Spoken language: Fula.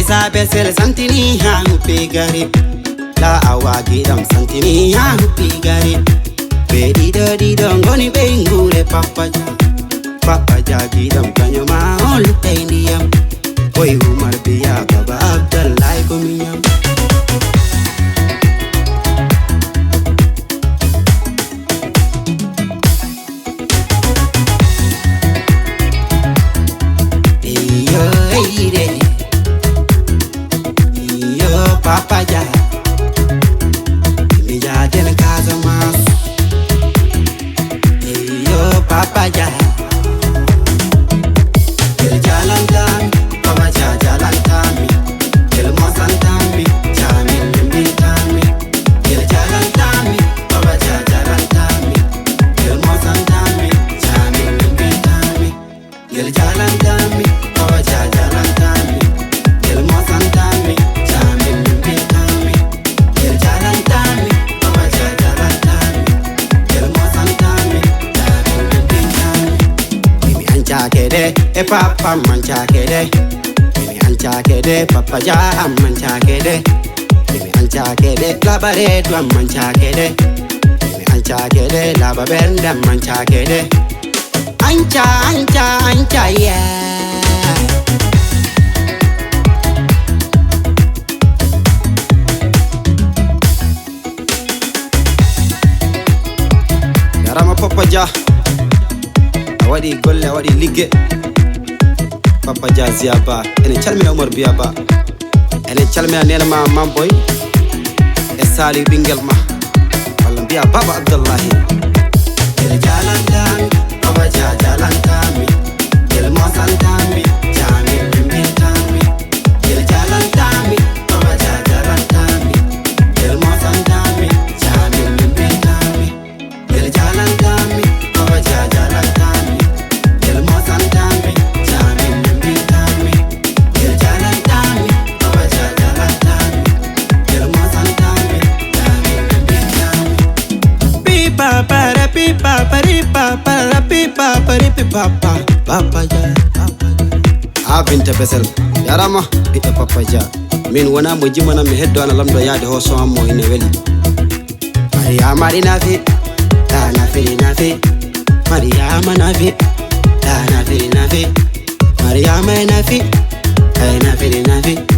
Esa besel santini ha hupi gari. La awagi dam santini ha hupi gari. Be dido ngoni be ngure papaja. Papaja gidam kanyoma olu teindiam. Oi Umar biya baba Abdallah komiyam. Papaja, me ya tiene casa más. Hey yo, papaja, el jalantami, papaja jalantami, el mozantami, jamil limitami, el jalantami, papaja jalantami, el mozantami, jamil limitami, el jalantami, papaja jalantami, el mozantami. E papa mancha kede, me ancha kede, papa ja mancha kede, me ancha kede, la baredo mancha kede, me ancha kede, la babenda mancha kede, ancha yeah. Yarama papa ja, awadi golle awadi ligge. Papa Jazia ba, ene chalmina Umar biya ba, ene chalmina Nelma Mamboy, e Sali Bingel ma, walla biya Baba Abdullahi. El jalantami, Baba jalantami, el mozantami, jamil limitami, el jalantami, Baba jalantami, el mozantami, jamil limitami, el jalantami, Baba jalantami, el mozantami. Papa ja, abinta besel yarama ita papa ja min wana mo jimana mi heddo ana lamdo yaade ho so ammo ina weli Mariama nafi ta nafi Mariama nafi ta nafi Mariama nafi ta nafi